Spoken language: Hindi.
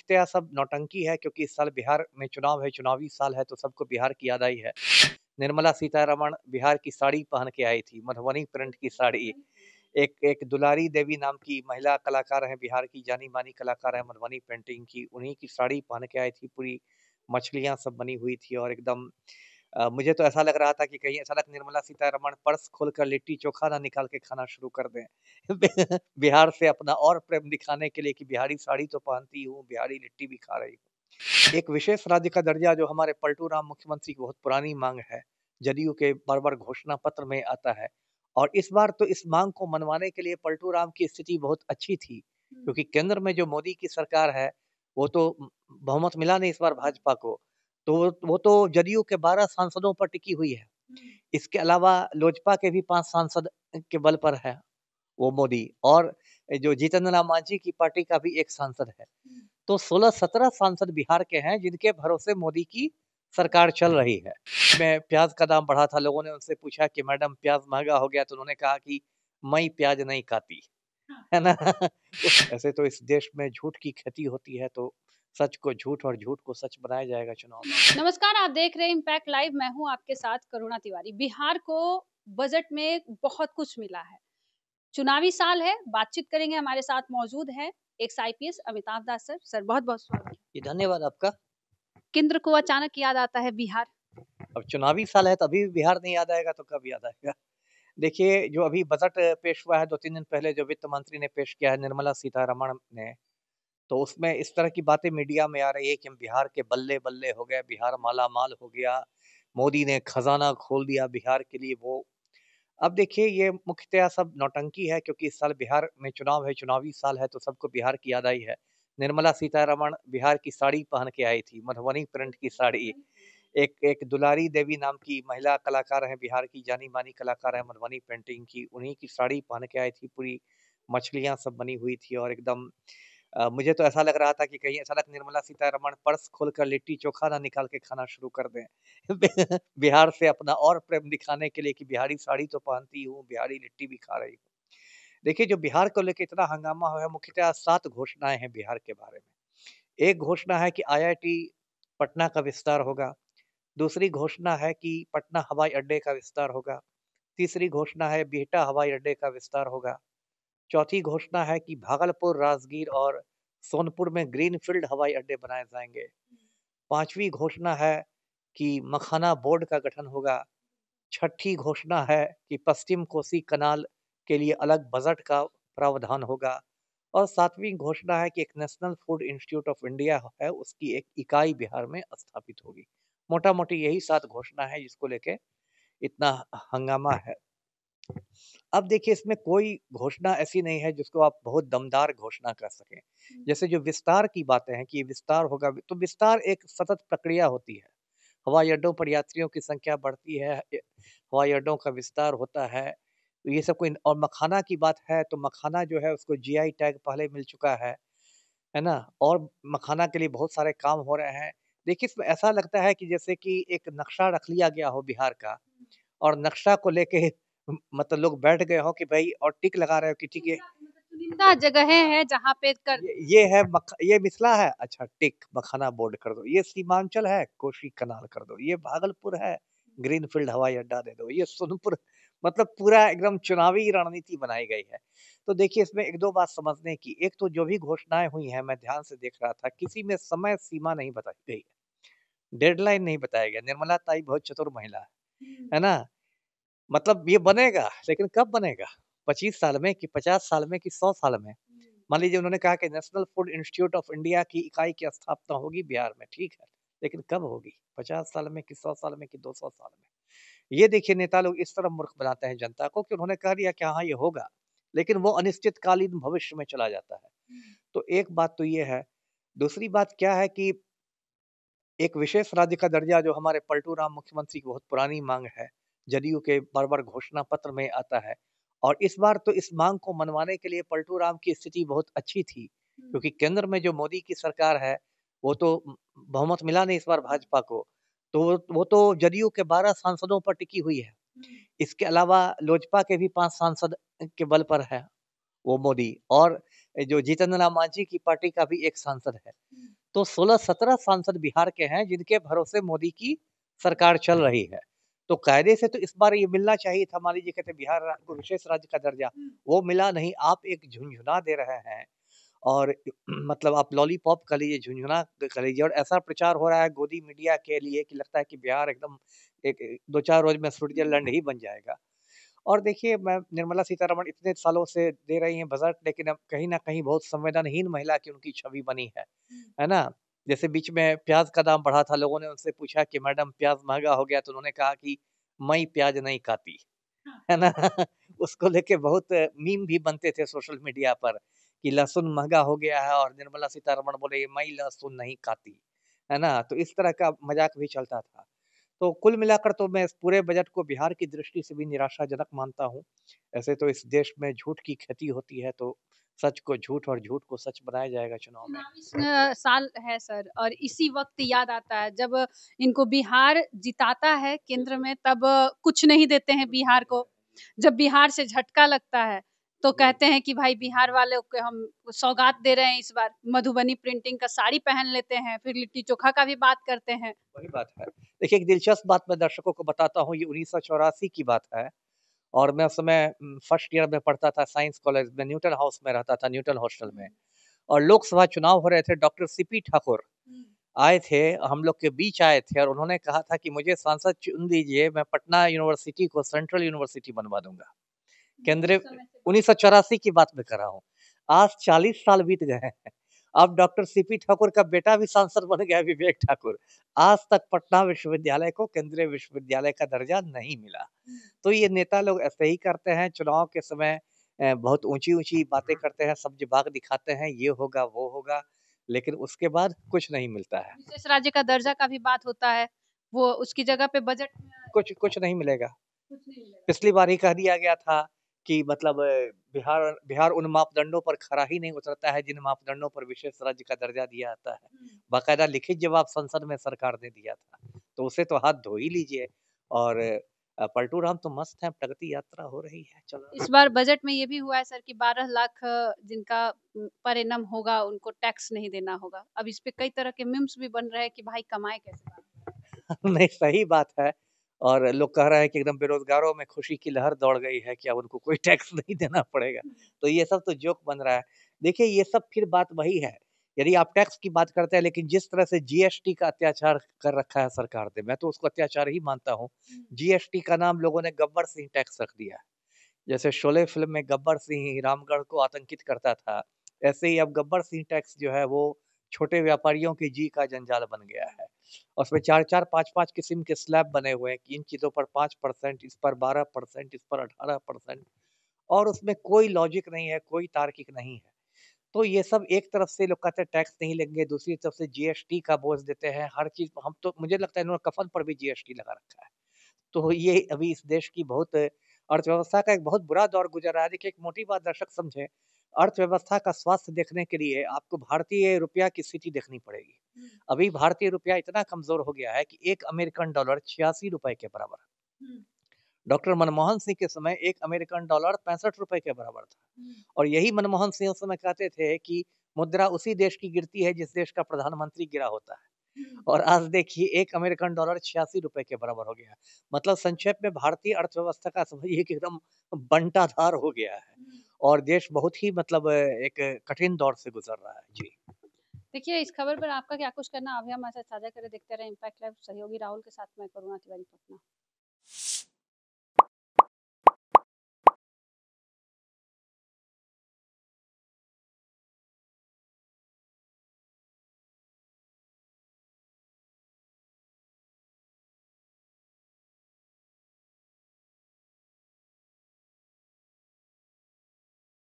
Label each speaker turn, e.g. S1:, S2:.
S1: मुख्यतः सब नौटंकी है, क्योंकि इस साल बिहार में चुनाव है, चुनावी साल है, तो सबको बिहार की याद आई है। निर्मला सीतारमण बिहार की साड़ी पहन के आई थी, मधुबनी प्रिंट की साड़ी। एक एक दुलारी देवी नाम की महिला कलाकार हैं, बिहार की जानी-मानी कलाकार हैं, मधुबनी पेंटिंग की, उन्हीं की साड़ी पहन के आई थी, पूरी मछलियाँ सब बनी हुई थी और एकदम मुझे तो ऐसा लग रहा था कि कहीं अचानक निर्मला सीतारमण पर्स खोलकर लिट्टी-चोखा ना निकाल के खाना शुरू कर दें। बिहार से अपना और प्रेम दिखाने के लिए कि बिहारी साड़ी तो पहनती हूँ, बिहारी लिट्टी भी खा रही हूँ। एक विशेष राज्य का दर्जा जो हमारे पलटू राम मुख्यमंत्री की बहुत पुरानी मांग है, जदयू के बार-बार घोषणा पत्र में आता है और इस बार तो इस मांग को मनवाने के लिए पलटू राम की स्थिति बहुत अच्छी थी, क्योंकि केंद्र में जो मोदी की सरकार है, वो तो बहुमत मिला नहीं इस बार भाजपा को, तो वो तो जदयू के 12 सांसदों पर टिकी हुई है। इसके अलावा लोजपा के भी 5 सांसद के बल पर है वो मोदी, और जो जीतन राम मांझी की पार्टी का भी 1 सांसद है। तो 16-17 सांसद बिहार के हैं जिनके भरोसे मोदी की सरकार चल रही है। में प्याज का दाम बढ़ा था, लोगों ने उनसे पूछा कि मैडम प्याज महँगा हो गया, तो उन्होंने कहा कि मैं प्याज नहीं खाती, है ना? तो ऐसे तो इस देश में झूठ की खेती होती है, तो सच को झूठ और झूठ को सच बनाया जाएगा चुनाव में।
S2: नमस्कार, आप देख रहे हैं इम्पैक्ट लाइव। मैं हूं आपके साथ करुणा तिवारी। बिहार को बजट में बहुत कुछ मिला है। चुनावी साल है, बातचीत करेंगे। हमारे साथ मौजूद है एक्स आईपीएस अमिताभ दास सर। सर बहुत-बहुत स्वागत है।
S1: जी, धन्यवाद आपका।
S2: केंद्र को अचानक याद आता है बिहार।
S1: अब चुनावी साल है, तभी बिहार नहीं याद आएगा तो कब याद आएगा? देखिए, जो अभी बजट पेश हुआ है 2-3 दिन पहले, जो वित्त मंत्री ने पेश किया है निर्मला सीतारमण ने, तो उसमें इस तरह की बातें मीडिया में आ रही है कि हम बिहार के बल्ले-बल्ले हो गए, बिहार माला-माल हो गया, मोदी ने खजाना खोल दिया बिहार के लिए वो। अब देखिए, ये मुख्यतः सब नौटंकी है, क्योंकि इस साल बिहार में चुनाव है, चुनावी साल है, तो सबको बिहार की याद आई है। निर्मला सीतारमण बिहार की साड़ी पहन के आई थी, मधुबनी प्रिंट की साड़ी। एक एक दुलारी देवी नाम की महिला कलाकार हैं, बिहार की जानी-मानी कलाकार हैं, मधुबनी पेंटिंग की, उन्हीं की साड़ी पहन के आई थी, पूरी मछलियाँ सब बनी हुई थी और एकदम मुझे तो ऐसा लग रहा था कि कहीं अचानक निर्मला सीतारमण पर्स खोलकर लिट्टी-चोखा ना निकाल के खाना शुरू कर दें। बिहार से अपना और प्रेम दिखाने के लिए कि बिहारी साड़ी तो पहनती हूँ, बिहारी लिट्टी भी खा रही हूँ। देखिए, जो बिहार को लेके इतना हंगामा हुआ है, मुख्यतः 7 घोषणाएँ हैं बिहार के बारे में। एक घोषणा है कि आईआईटी पटना का विस्तार होगा। दूसरी घोषणा है कि पटना हवाई अड्डे का विस्तार होगा। तीसरी घोषणा है बिहटा हवाई अड्डे का विस्तार होगा। चौथी घोषणा है कि भागलपुर, राजगीर और सोनपुर में ग्रीनफील्ड हवाई अड्डे बनाए जाएँगे। पाँचवीं घोषणा है कि मखाना बोर्ड का गठन होगा। छठी घोषणा है कि पश्चिम कोसी कनाल के लिए अलग बजट का प्रावधान होगा। और सातवीं घोषणा है कि एक national food institute of India है, उसकी एक इकाई बिहार में स्थापित होगी। मोटा-मोटी यही 7 घोषणा है जिसको लेके इतना हंगामा है। अब देखिए, इसमें कोई घोषणा ऐसी नहीं है जिसको आप बहुत दमदार घोषणा कर सकें। जैसे जो विस्तार की बातें हैं कि विस्तार होगा, तो विस्तार एक सतत प्रक्रिया होती है। हवाई अड्डों पर यात्रियों की संख्या बढ़ती है, हवाई अड्डों का विस्तार होता है, तो ये सब कोई, और मखाना की बात है तो मखाना जो है उसको जीआई टैग पहले मिल चुका है ना? और मखाना के लिए बहुत सारे काम हो रहे हैं। देखिए, इसमें ऐसा लगता है कि जैसे कि एक नक्शा रख लिया गया हो बिहार का, और नक्शा को लेके मतलब लोग बैठ गए हों कि भई, और टिक लगा रहे हो कि ठीक है,
S2: चुनिंदा जगहें हैं जहाँ पे कर दे।
S1: ये मिथिला है, अच्छा टिक मखाना बोर्ड कर दो। ये सीमांचल है, कोसी कनाल कर दो। ये भागलपुर है, ग्रीनफील्ड हवाई अड्डा दे दो। ये सोनपुर, मतलब पूरा एकदम चुनावी रणनीति बनाई गई है। तो देखिए, इसमें 1-2 बात समझने की, एक तो जो भी घोषणाएँ हुई हैं, मैं ध्यान से देख रहा था, किसी में समय सीमा नहीं बताई गई है, डेडलाइन नहीं बताया गया। निर्मला ताई बहुत चतुर महिला है ना? मतलब ये बनेगा, लेकिन कब बनेगा? 25 साल में कि 50 साल में कि 100 साल में? मान लीजिए उन्होंने कहा कि national food institute of India की इकाई की स्थापना होगी बिहार में, ठीक है। लेकिन कब होगी? 50 साल में कि 100 साल में कि 200 साल में? ये देखिए, नेता लोग इस तरह मूर्ख बनाते हैं जनता को कि उन्होंने कह दिया कि हाँ, ये होगा, लेकिन वो अनिश्चितकालीन भविष्य में चला जाता है। तो एक बात तो ये है। दूसरी बात क्या है कि एक विशेष राज्य का दर्जा जो हमारे पलटू राम मुख्यमंत्री की बहुत पुरानी मांग है, जदयू के बार-बार घोषणा पत्र में आता है, और इस बार तो इस मांग को मनवाने के लिए पलटू राम की स्थिति बहुत अच्छी थी, क्योंकि केंद्र में जो मोदी की सरकार है, वो तो बहुमत मिला नहीं इस बार भाजपा को, तो वो तो जदयू के 12 सांसदों पर टिकी हुई है। इसके अलावा लोजपा के भी 5 सांसद के बल पर है वो मोदी, और जो जीतन राम मांझी की पार्टी का भी 1 सांसद है। तो 16-17 सांसद बिहार के हैं जिनके भरोसे मोदी की सरकार चल रही है। तो कायदे से तो इस बार ये मिलना चाहिए था, मान लीजिए कहते बिहार को विशेष राज्य का दर्जा, वो मिला नहीं। आप एक झुनझुना दे रहे हैं और मतलब आप लॉलीपॉप कह लीजिए, झुनझुना कह लीजिए, और ऐसा प्रचार हो रहा है गोदी मीडिया के लिए कि लगता है कि बिहार एकदम एक 2-4 रोज में स्विट्ज़रलैंड ही बन जाएगा। और देखिए, मैं निर्मला सीतारमण इतने सालों से दे रही हैं बजट, लेकिन अब कहीं न कहीं बहुत संवेदनहीन महिला की उनकी छवि बनी है ना? जैसे बीच में प्याज़ का दाम बढ़ा था, लोगों ने उनसे पूछा कि मैडम प्याज़ महँगा हो गया, तो उन्होंने कहा कि मैं प्याज़ नहीं खाती, है ना? उसको लेके बहुत मीम भी बनते थे सोशल मीडिया पर कि लहसुन महँगा हो गया है और निर्मला सीतारमण बोले मैं लहसुन नहीं खाती, है ना? तो इस तरह का मज़ाक भी चलता था। तो कुल मिलाकर तो मैं इस पूरे बजट को बिहार की दृष्टि से भी निराशाजनक मानता हूँ। ऐसे तो इस देश में झूठ की खेती होती है, तो सच को झूठ और झूठ को सच बनाया जाएगा चुनाव में।
S2: चुनावी साल है सर, और इसी वक़्त याद आता है जब इनको बिहार जिताता है केंद्र में, तब कुछ नहीं देते हैं बिहार को। जब बिहार से झटका लगता है, तो कहते हैं कि भाई बिहार वालों को हम सौगात दे रहे हैं इस बार, मधुबनी प्रिंटिंग का साड़ी पहन लेते हैं, फिर लिट्टी-चोखा का भी बात करते हैं।
S1: वही बात है। देखिए, एक दिलचस्प बात मैं दर्शकों को बताता हूँ, ये 1984 की बात है और मैं उस समय फर्स्ट ईयर में पढ़ता था साइंस कॉलेज में, न्यूटन हाउस में रहता था, न्यूटन हॉस्टल में, और लोकसभा चुनाव हो रहे थे। डॉक्टर सीपी ठाकुर आए थे, हम लोग के बीच आए थे और उन्होंने कहा था कि मुझे सांसद चुन दीजिए, मैं पटना यूनिवर्सिटी को सेंट्रल यूनिवर्सिटी बनवा दूँगा। केंद्रीय, 1984 की बात मैं कर रहा हूँ। आज 40 साल बीत गए हैं। अब डॉक्टर सीपी ठाकुर का बेटा भी सांसद बन गया, विवेक ठाकुर। आज तक पटना विश्वविद्यालय को केंद्रीय विश्वविद्यालय का दर्जा नहीं मिला। तो ये नेता लोग ऐसे ही करते हैं, चुनाव के समय बहुत ऊँची-ऊँची बातें करते हैं, सब्ज-बाग दिखाते हैं, ये होगा, वो होगा, लेकिन उसके बाद कुछ नहीं मिलता है।
S2: विशेष राज्य का दर्जा का भी बात होता है, वो उसकी जगह पे बजट में
S1: कुछ कुछ नहीं मिलेगा।
S2: कुछ नहीं मिलेगा।
S1: पिछली बार ही कह दिया गया था कि मतलब बिहार बिहार उन मापदंडों पर खरा ही नहीं उतरता है जिन मापदंडों पर विशेष राज्य का दर्जा दिया जाता है। बाकायदा लिखित जवाब संसद में सरकार ने दिया था। तो उसे तो हाथ धो ही लीजिए। और पलटू राम तो मस्त हैं, प्रगति यात्रा हो रही है। चलो।
S2: इस बार बजट में ये भी हुआ है सर कि 12 लाख जिनका पर एनम होगा उनको टैक्स नहीं देना होगा। अब इस पे कई तरह के मीम्स भी बन रहे हैं कि भाई कमाए कैसे बात।
S1: नहीं, सही बात है। और लोग कह रहे हैं कि एकदम बेरोज़गारों में खुशी की लहर दौड़ गई है कि अब उनको कोई टैक्स नहीं देना पड़ेगा। तो ये सब तो जोक बन रहा है। देखिए, ये सब फिर बात वही है, यदि आप टैक्स की बात करते हैं, लेकिन जिस तरह से जीएसटी का अत्याचार कर रखा है सरकार ने, मैं तो उसको अत्याचार ही मानता हूँ। जीएसटी का नाम लोगों ने गब्बर सिंह टैक्स रख दिया है। जैसे शोले फ़िल्म में गब्बर सिंह रामगढ़ को आतंकित करता था, ऐसे ही अब गब्बर सिंह टैक्स जो है वो छोटे व्यापारियों की जी का जंजाल बन गया है। और उसमें 4-4, 5-5 किस्म के स्लैब बने हुए हैं कि इन चीज़ों पर 5%, इस पर 12%, इस पर 18%, और उसमें कोई लॉजिक नहीं है, कोई तार्किक नहीं है। तो ये सब एक तरफ से लोग कहते हैं टैक्स नहीं लेंगे, दूसरी तरफ से जीएसटी का बोझ देते हैं, हर चीज़ हम तो मुझे लगता है इन्होंने कफ़न पर भी जीएसटी लगा रखा है। तो ये अभी इस देश की बहुत अर्थव्यवस्था का एक बहुत बुरा दौर गुज़र रहा है। देखिए, एक मोटी बात दर्शक समझें, अर्थव्यवस्था का स्वास्थ्य देखने के लिए आपको भारतीय रुपया की स्थिति देखनी पड़ेगी। अभी भारतीय रुपया इतना कमज़ोर हो गया है कि 1 अमेरिकन डॉलर ₹86 के बराबर है। डॉक्टर मनमोहन सिंह के समय 1 अमेरिकन डॉलर ₹65 के बराबर था। और यही मनमोहन सिंह उस समय कहते थे कि मुद्रा उसी देश की गिरती है जिस देश का प्रधानमंत्री गिरा होता है। और आज देखिए, 1 अमेरिकन डॉलर ₹86 के बराबर हो गया है। मतलब संक्षेप में भारतीय अर्थव्यवस्था का समझिए कि एकदम बंटाधार हो गया है और देश बहुत ही मतलब एक कठिन दौर से गुज़र रहा है। जी।
S2: देखिए इस खबर पर आपका क्या कुछ कहना, अभी हम ऐसा साझा करें, देखते रहे इम्पैक्ट लाइव, सहयोगी राहुल के साथ मैं करुणा तिवारी, पटना।